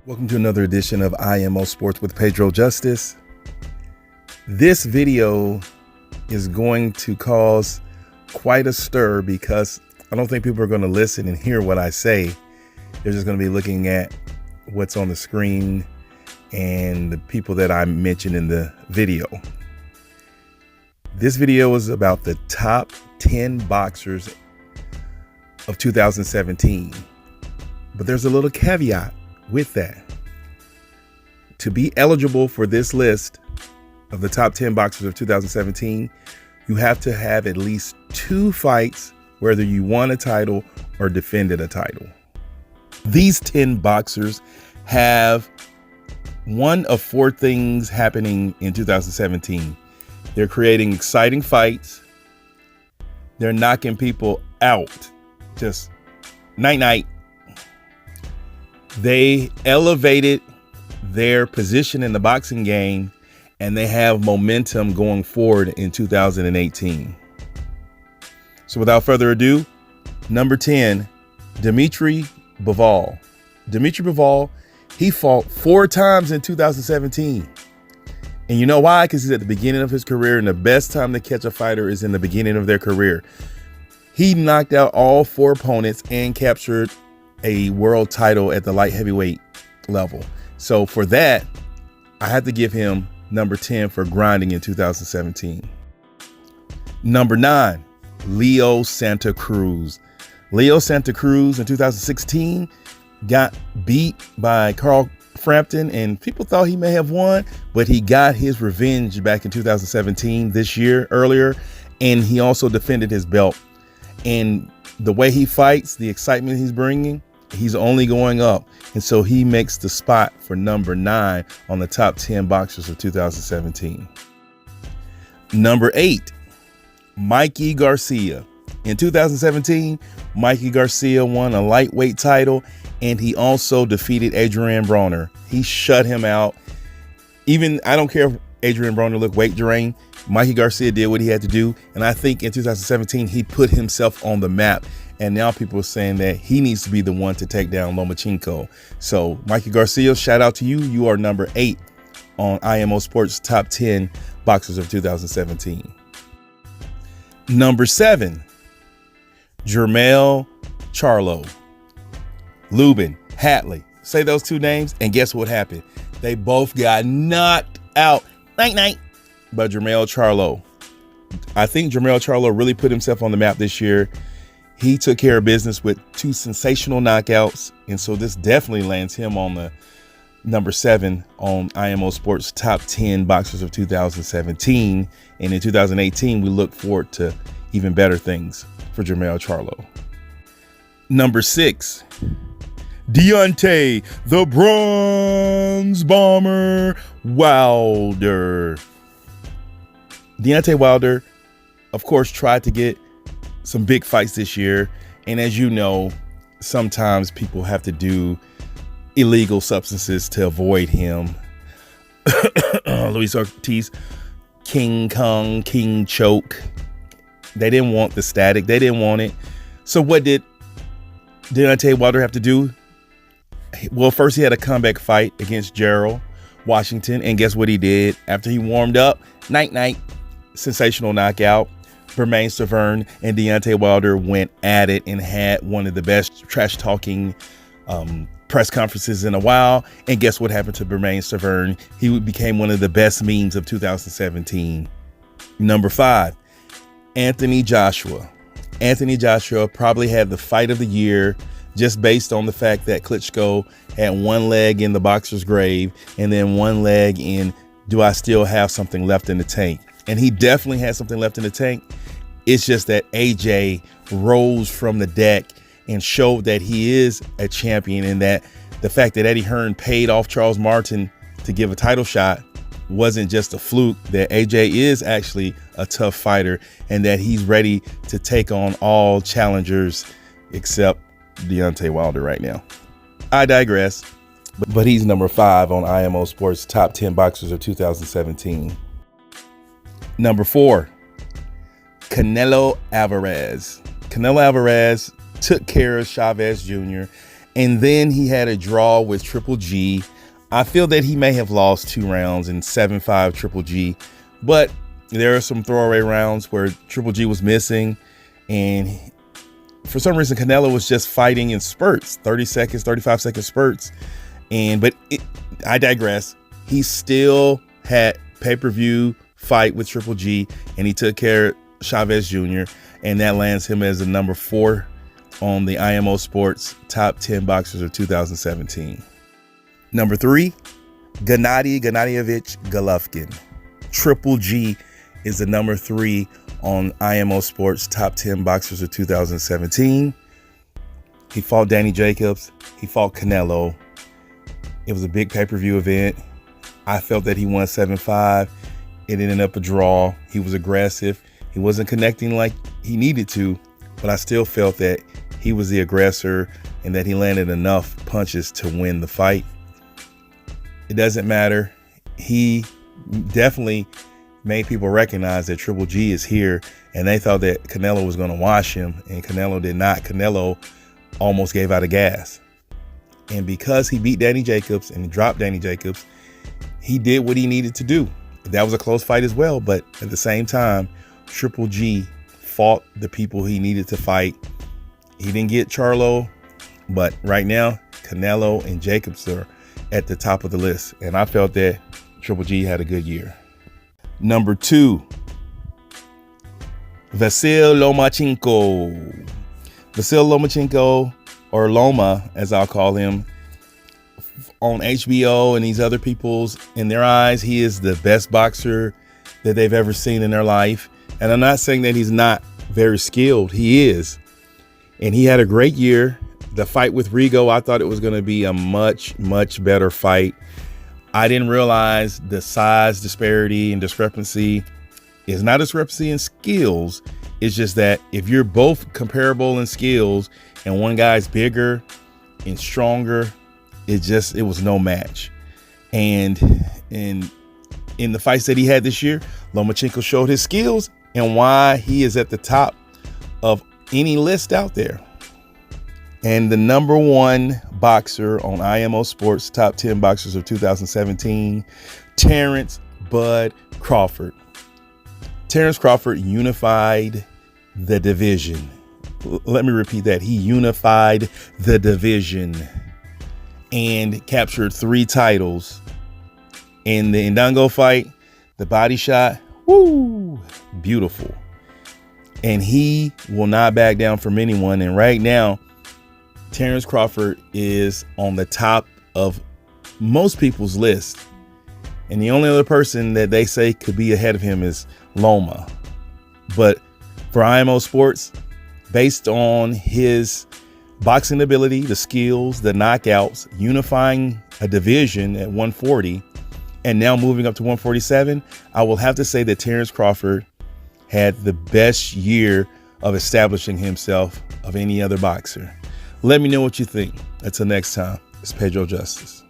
Welcome to another edition of IMO Sports with Pedro Justice. This video is going to cause quite a stir because I don't think people are going to listen and hear what I say. They're just going to be looking at what's on the screen and the people that I mentioned in the video. This video is about the top 10 boxers of 2017. But there's a little caveat with that. To be eligible for this list of the top 10 boxers of 2017, you have to have at least 2 fights, whether you won a title or defended a title. These 10 boxers have one of 4 things happening in 2017. They're creating exciting fights. They're knocking people out. Just night-night. They elevated their position in the boxing game, and they have momentum going forward in 2018. So without further ado, number 10, Dmitriy Bivol. Dmitriy Bivol, he fought 4 times in 2017. And you know why? Because he's at the beginning of his career, and the best time to catch a fighter is in the beginning of their career. He knocked out all 4 opponents and captured a world title at the light heavyweight level. So for that, I had to give him number 10 for grinding in 2017. Number 9, Leo Santa Cruz. Leo Santa Cruz in 2016 got beat by Carl Frampton, and people thought he may have won, but he got his revenge back in 2017, this year, earlier, and he also defended his belt. And the way he fights, the excitement he's bringing, he's only going up. And so he makes the spot for number 9 on the top 10 boxers of 2017. Number 8, Mikey Garcia. In 2017, Mikey Garcia won a lightweight title, and he also defeated Adrian Broner. He shut him out. Even, I don't care if Adrian Broner looked weight drained, Mikey Garcia did what he had to do. And I think in 2017, he put himself on the map. And now people are saying that he needs to be the one to take down Lomachenko. So Mikey Garcia, shout out to you. You are number 8 on IMO Sports top 10 boxers of 2017. Number 7, Jermell, Charlo. Lubin, Hatley. Say those 2 names, and guess what happened? They both got knocked out. Night-night. But Jermell Charlo. I think Jermell Charlo really put himself on the map this year. He took care of business with 2 sensational knockouts. And so this definitely lands him on the number 7 on IMO Sports top 10 boxers of 2017. And in 2018, we look forward to even better things for Jermell Charlo. Number 6, Deontay, the Bronze Bomber Wilder. Deontay Wilder, of course, tried to get some big fights this year. And as you know, sometimes people have to do illegal substances to avoid him. Luis Ortiz, King Kong, King Choke. They didn't want the static. They didn't want it. So what did Deontay Wilder have to do? Well, first he had a comeback fight against Gerald Washington. And guess what he did? After he warmed up, night-night, sensational knockout. Bermane Stiverne and Deontay Wilder went at it and had one of the best trash-talking press conferences in a while. And guess what happened to Bermane Stiverne? He became one of the best memes of 2017. Number 5, Anthony Joshua. Anthony Joshua probably had the fight of the year just based on the fact that Klitschko had one leg in the boxer's grave and then one leg in do I still have something left in the tank? And he definitely had something left in the tank. It's just that AJ rose from the deck and showed that he is a champion, and that the fact that Eddie Hearn paid off Charles Martin to give a title shot wasn't just a fluke, that AJ is actually a tough fighter and that he's ready to take on all challengers except Deontay Wilder right now. I digress, but he's number 5 on IMO Sports top 10 boxers of 2017. Number 4, Canelo Alvarez. Canelo Alvarez took care of Chavez Jr. And then he had a draw with Triple G. I feel that he may have lost 2 rounds in 7-5 Triple G, but there are some throwaway rounds where Triple G was missing, and for some reason Canelo was just fighting in spurts, 30 seconds, 35-second spurts. But I digress. He still had pay-per-view fight with Triple G, and he took care of Chavez Jr., and that lands him as the number 4 on the IMO Sports Top 10 Boxers of 2017. Number 3, Gennady Golovkin. Triple G is the number 3 on IMO Sports Top 10 Boxers of 2017. He fought Danny Jacobs. He fought Canelo. It was a big pay-per-view event. I felt that he won 7-5. It ended up a draw. He was aggressive. He wasn't connecting like he needed to, but I still felt that he was the aggressor and that he landed enough punches to win the fight. It doesn't matter. He definitely made people recognize that Triple G is here, and they thought that Canelo was going to wash him, and Canelo did not. Canelo almost gave out of gas. And because he beat Danny Jacobs and dropped Danny Jacobs, he did what he needed to do. That was a close fight as well, but at the same time, Triple G fought the people he needed to fight. He didn't get Charlo, but right now, Canelo and Jacobs are at the top of the list, and I felt that Triple G had a good year. Number 2, Vasyl Lomachenko. Vasyl Lomachenko, or Loma, as I'll call him, on HBO and these other people's, in their eyes, he is the best boxer that they've ever seen in their life. And I'm not saying that he's not very skilled. He is. And he had a great year. The fight with Rigo, I thought it was going to be a much, much better fight. I didn't realize the size disparity and discrepancy is not a discrepancy in skills. It's just that if you're both comparable in skills and one guy's bigger and stronger, it was no match. And in the fights that he had this year, Lomachenko showed his skills and why he is at the top of any list out there. And the number 1 boxer on IMO Sports Top 10 Boxers of 2017, Terrence Bud Crawford. Terrence Crawford unified the division. Let me repeat that. He unified the division and captured 3 titles. In the Indongo fight, the body shot, woo, beautiful. And he will not back down from anyone. And right now, Terrence Crawford is on the top of most people's list. And the only other person that they say could be ahead of him is Loma. But for IMO Sports, based on his boxing ability, the skills, the knockouts, unifying a division at 140, and now moving up to 147, I will have to say that Terrence Crawford had the best year of establishing himself of any other boxer. Let me know what you think. Until next time, it's Pedro Justice.